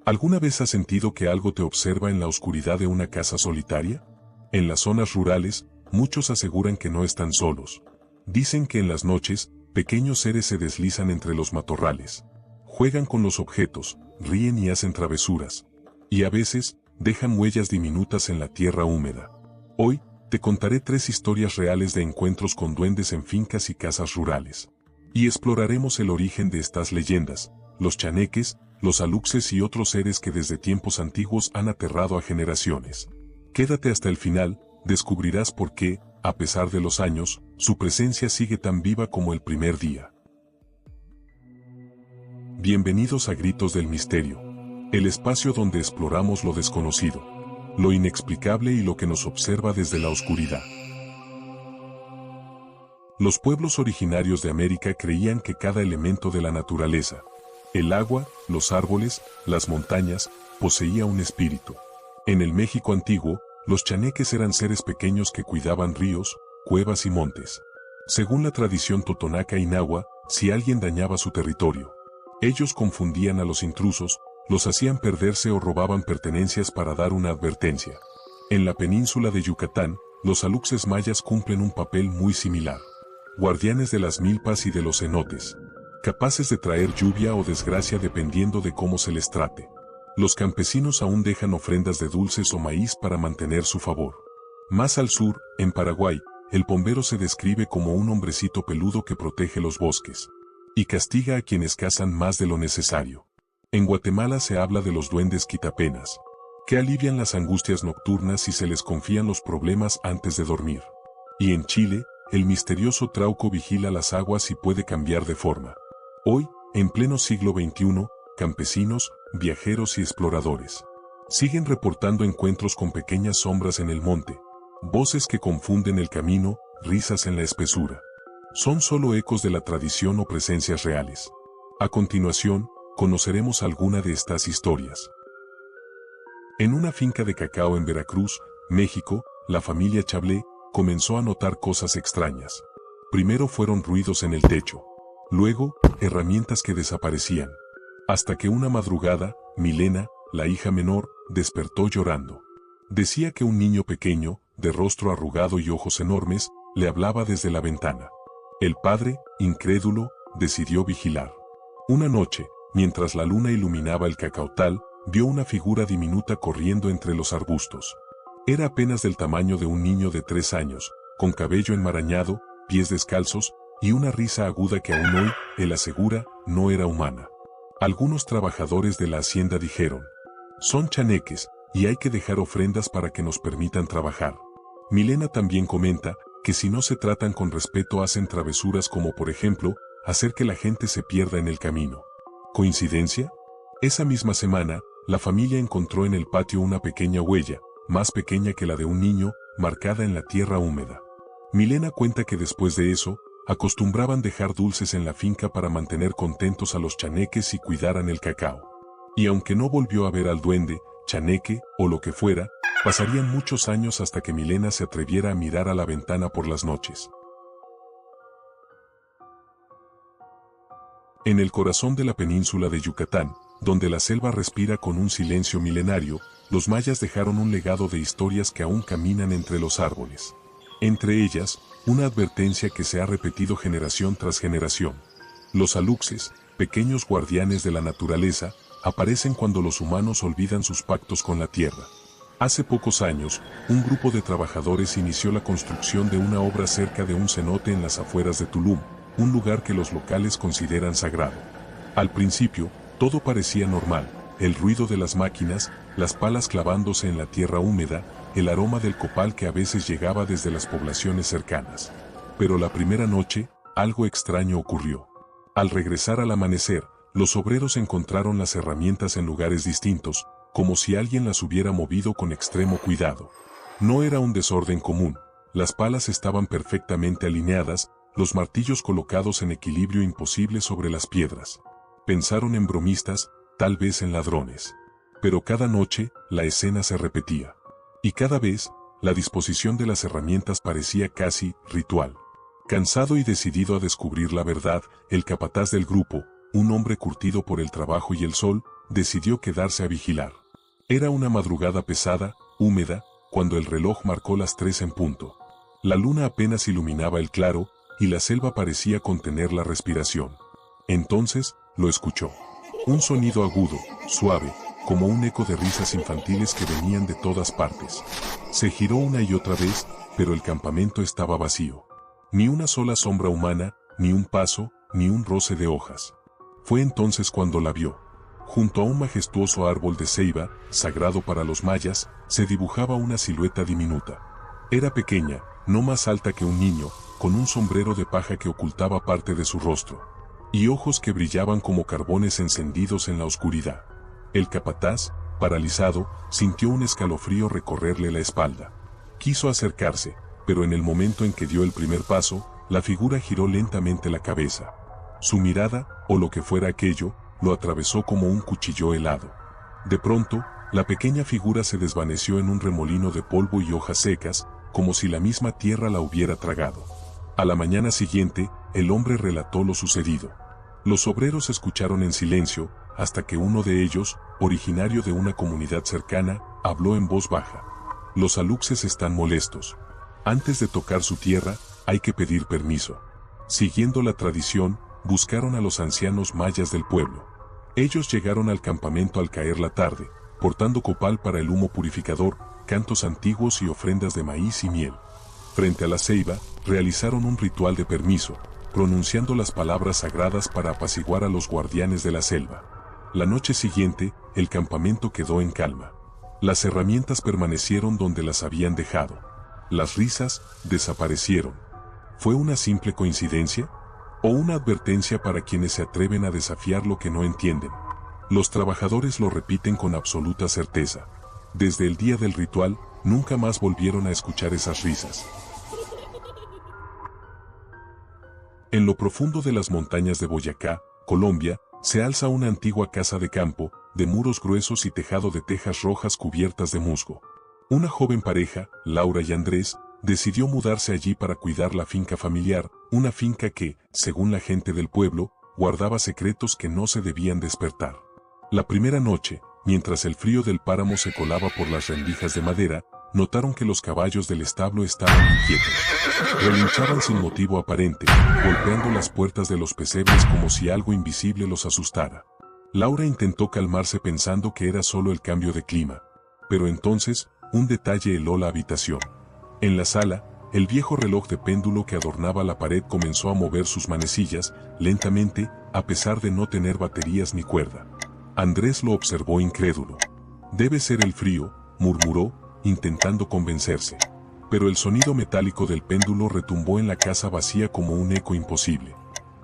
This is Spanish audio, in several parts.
¿Alguna vez has sentido que algo te observa en la oscuridad de una casa solitaria? En las zonas rurales, muchos aseguran que no están solos. Dicen que en las noches, pequeños seres se deslizan entre los matorrales. Juegan con los objetos, ríen y hacen travesuras. Y a veces, dejan huellas diminutas en la tierra húmeda. Hoy, te contaré 3 historias reales de encuentros con duendes en fincas y casas rurales. Y exploraremos el origen de estas leyendas, los chaneques, los aluxes y otros seres que desde tiempos antiguos han aterrado a generaciones. Quédate hasta el final, descubrirás por qué, a pesar de los años, su presencia sigue tan viva como el primer día. Bienvenidos a Gritos del Misterio, el espacio donde exploramos lo desconocido, lo inexplicable y lo que nos observa desde la oscuridad. Los pueblos originarios de América creían que cada elemento de la naturaleza, el agua, los árboles, las montañas, poseía un espíritu. En el México antiguo, los chaneques eran seres pequeños que cuidaban ríos, cuevas y montes. Según la tradición totonaca y náhuatl, si alguien dañaba su territorio, ellos confundían a los intrusos, los hacían perderse o robaban pertenencias para dar una advertencia. En la península de Yucatán, los aluxes mayas cumplen un papel muy similar. Guardianes de las milpas y de los cenotes, capaces de traer lluvia o desgracia dependiendo de cómo se les trate. Los campesinos aún dejan ofrendas de dulces o maíz para mantener su favor. Más al sur, en Paraguay, el pombero se describe como un hombrecito peludo que protege los bosques y castiga a quienes cazan más de lo necesario. En Guatemala se habla de los duendes quitapenas, que alivian las angustias nocturnas y se les confían los problemas antes de dormir. Y en Chile, el misterioso trauco vigila las aguas y puede cambiar de forma. Hoy, en pleno siglo XXI, campesinos, viajeros y exploradores siguen reportando encuentros con pequeñas sombras en el monte, voces que confunden el camino, risas en la espesura. Son solo ecos de la tradición o presencias reales. A continuación, conoceremos alguna de estas historias. En una finca de cacao en Veracruz, México, la familia Chablé comenzó a notar cosas extrañas. Primero fueron ruidos en el techo. Luego, herramientas que desaparecían. Hasta que una madrugada, Milena, la hija menor, despertó llorando. Decía que un niño pequeño, de rostro arrugado y ojos enormes, le hablaba desde la ventana. El padre, incrédulo, decidió vigilar. Una noche, mientras la luna iluminaba el cacautal, vio una figura diminuta corriendo entre los arbustos. Era apenas del tamaño de un niño de 3 años, con cabello enmarañado, pies descalzos, y una risa aguda que aún hoy, él asegura, no era humana. Algunos trabajadores de la hacienda dijeron: son chaneques, y hay que dejar ofrendas para que nos permitan trabajar. Milena también comenta que si no se tratan con respeto hacen travesuras como por ejemplo, hacer que la gente se pierda en el camino. ¿Coincidencia? Esa misma semana, la familia encontró en el patio una pequeña huella, más pequeña que la de un niño, marcada en la tierra húmeda. Milena cuenta que después de eso, acostumbraban dejar dulces en la finca para mantener contentos a los chaneques y cuidaran el cacao. Y aunque no volvió a ver al duende, chaneque, o lo que fuera, pasarían muchos años hasta que Milena se atreviera a mirar a la ventana por las noches. En el corazón de la península de Yucatán, donde la selva respira con un silencio milenario, los mayas dejaron un legado de historias que aún caminan entre los árboles. Entre ellas, una advertencia que se ha repetido generación tras generación. Los aluxes, pequeños guardianes de la naturaleza, aparecen cuando los humanos olvidan sus pactos con la tierra. Hace pocos años, un grupo de trabajadores inició la construcción de una obra cerca de un cenote en las afueras de Tulum, un lugar que los locales consideran sagrado. Al principio, todo parecía normal: el ruido de las máquinas, las palas clavándose en la tierra húmeda, el aroma del copal que a veces llegaba desde las poblaciones cercanas. Pero la primera noche, algo extraño ocurrió. Al regresar al amanecer, los obreros encontraron las herramientas en lugares distintos, como si alguien las hubiera movido con extremo cuidado. No era un desorden común, las palas estaban perfectamente alineadas, los martillos colocados en equilibrio imposible sobre las piedras. Pensaron en bromistas, tal vez en ladrones. Pero cada noche, la escena se repetía. Y cada vez, la disposición de las herramientas parecía casi ritual. Cansado y decidido a descubrir la verdad, el capataz del grupo, un hombre curtido por el trabajo y el sol, decidió quedarse a vigilar. Era una madrugada pesada, húmeda, cuando el reloj marcó las 3 en punto. La luna apenas iluminaba el claro, y la selva parecía contener la respiración. Entonces, lo escuchó. Un sonido agudo, suave, como un eco de risas infantiles que venían de todas partes. Se giró una y otra vez, pero el campamento estaba vacío. Ni una sola sombra humana, ni un paso, ni un roce de hojas. Fue entonces cuando la vio. Junto a un majestuoso árbol de ceiba, sagrado para los mayas, se dibujaba una silueta diminuta. Era pequeña, no más alta que un niño, con un sombrero de paja que ocultaba parte de su rostro, y ojos que brillaban como carbones encendidos en la oscuridad. El capataz, paralizado, sintió un escalofrío recorrerle la espalda. Quiso acercarse, pero en el momento en que dio el primer paso, la figura giró lentamente la cabeza. Su mirada, o lo que fuera aquello, lo atravesó como un cuchillo helado. De pronto, la pequeña figura se desvaneció en un remolino de polvo y hojas secas, como si la misma tierra la hubiera tragado. A la mañana siguiente, el hombre relató lo sucedido. Los obreros escucharon en silencio, hasta que uno de ellos, originario de una comunidad cercana, habló en voz baja. Los aluxes están molestos. Antes de tocar su tierra, hay que pedir permiso. Siguiendo la tradición, buscaron a los ancianos mayas del pueblo. Ellos llegaron al campamento al caer la tarde, portando copal para el humo purificador, cantos antiguos y ofrendas de maíz y miel. Frente a la ceiba, realizaron un ritual de permiso, pronunciando las palabras sagradas para apaciguar a los guardianes de la selva. La noche siguiente, el campamento quedó en calma. Las herramientas permanecieron donde las habían dejado. Las risas desaparecieron. ¿Fue una simple coincidencia? ¿O una advertencia para quienes se atreven a desafiar lo que no entienden? Los trabajadores lo repiten con absoluta certeza. Desde el día del ritual, nunca más volvieron a escuchar esas risas. En lo profundo de las montañas de Boyacá, Colombia, se alza una antigua casa de campo, de muros gruesos y tejado de tejas rojas cubiertas de musgo. Una joven pareja, Laura y Andrés, decidió mudarse allí para cuidar la finca familiar, una finca que, según la gente del pueblo, guardaba secretos que no se debían despertar. La primera noche, mientras el frío del páramo se colaba por las rendijas de madera, notaron que los caballos del establo estaban inquietos. Relinchaban sin motivo aparente, golpeando las puertas de los pesebres como si algo invisible los asustara. Laura intentó calmarse pensando que era solo el cambio de clima, pero entonces, un detalle heló la habitación. En la sala, el viejo reloj de péndulo que adornaba la pared comenzó a mover sus manecillas, lentamente, a pesar de no tener baterías ni cuerda. Andrés lo observó incrédulo. «Debe ser el frío», murmuró, intentando convencerse. Pero el sonido metálico del péndulo retumbó en la casa vacía como un eco imposible.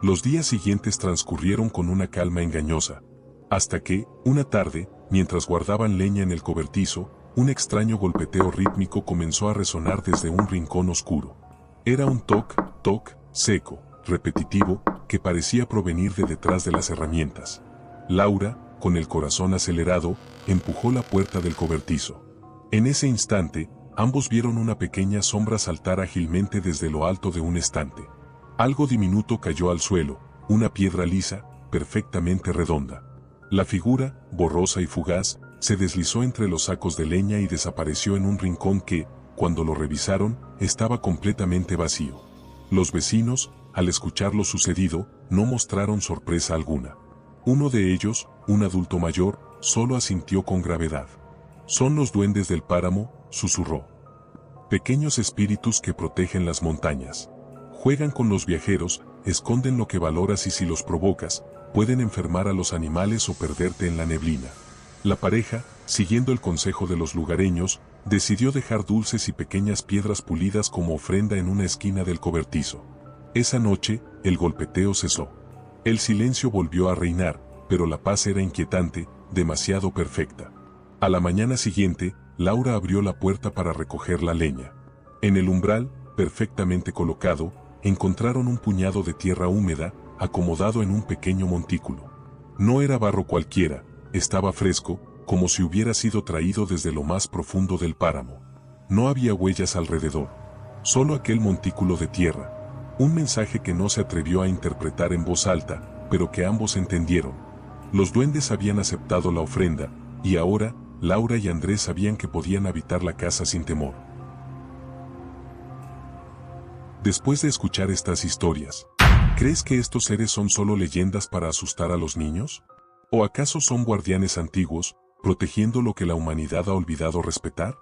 Los días siguientes transcurrieron con una calma engañosa. Hasta que, una tarde, mientras guardaban leña en el cobertizo, un extraño golpeteo rítmico comenzó a resonar desde un rincón oscuro. Era un toc, toc, seco, repetitivo, que parecía provenir de detrás de las herramientas. Laura, con el corazón acelerado, empujó la puerta del cobertizo. En ese instante, ambos vieron una pequeña sombra saltar ágilmente desde lo alto de un estante. Algo diminuto cayó al suelo, una piedra lisa, perfectamente redonda. La figura, borrosa y fugaz, se deslizó entre los sacos de leña y desapareció en un rincón que, cuando lo revisaron, estaba completamente vacío. Los vecinos, al escuchar lo sucedido, no mostraron sorpresa alguna. Uno de ellos, un adulto mayor, solo asintió con gravedad. «Son los duendes del páramo», susurró. «Pequeños espíritus que protegen las montañas. Juegan con los viajeros, esconden lo que valoras y si los provocas, pueden enfermar a los animales o perderte en la neblina». La pareja, siguiendo el consejo de los lugareños, decidió dejar dulces y pequeñas piedras pulidas como ofrenda en una esquina del cobertizo. Esa noche, el golpeteo cesó. El silencio volvió a reinar, pero la paz era inquietante, demasiado perfecta. A la mañana siguiente, Laura abrió la puerta para recoger la leña. En el umbral, perfectamente colocado, encontraron un puñado de tierra húmeda, acomodado en un pequeño montículo. No era barro cualquiera, estaba fresco, como si hubiera sido traído desde lo más profundo del páramo. No había huellas alrededor, solo aquel montículo de tierra. Un mensaje que no se atrevió a interpretar en voz alta, pero que ambos entendieron. Los duendes habían aceptado la ofrenda, y ahora, Laura y Andrés sabían que podían habitar la casa sin temor. Después de escuchar estas historias, ¿crees que estos seres son solo leyendas para asustar a los niños? ¿O acaso son guardianes antiguos, protegiendo lo que la humanidad ha olvidado respetar?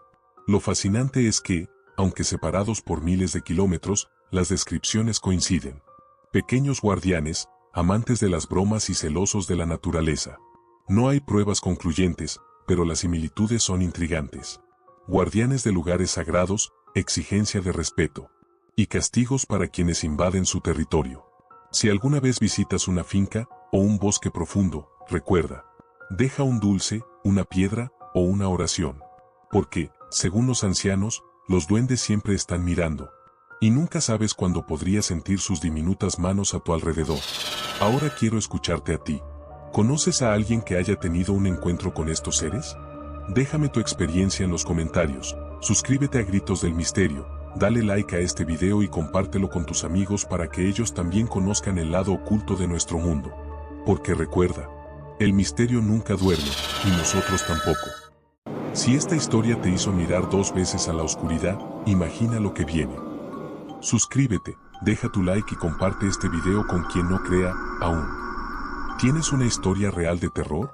Lo fascinante es que, aunque separados por miles de kilómetros, las descripciones coinciden. Pequeños guardianes, amantes de las bromas y celosos de la naturaleza. No hay pruebas concluyentes, pero las similitudes son intrigantes. Guardianes de lugares sagrados, exigencia de respeto. Y castigos para quienes invaden su territorio. Si alguna vez visitas una finca o un bosque profundo, recuerda, deja un dulce, una piedra o una oración. Porque, según los ancianos, los duendes siempre están mirando. Y nunca sabes cuándo podrías sentir sus diminutas manos a tu alrededor. Ahora quiero escucharte a ti. ¿Conoces a alguien que haya tenido un encuentro con estos seres? Déjame tu experiencia en los comentarios, suscríbete a Gritos del Misterio, dale like a este video y compártelo con tus amigos para que ellos también conozcan el lado oculto de nuestro mundo. Porque recuerda, el misterio nunca duerme, y nosotros tampoco. Si esta historia te hizo mirar 2 veces a la oscuridad, imagina lo que viene. Suscríbete, deja tu like y comparte este video con quien no crea aún. ¿Tienes una historia real de terror?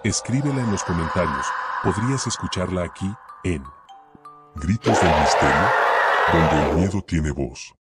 Escríbela en los comentarios, podrías escucharla aquí, en Gritos del Misterio, donde el miedo tiene voz.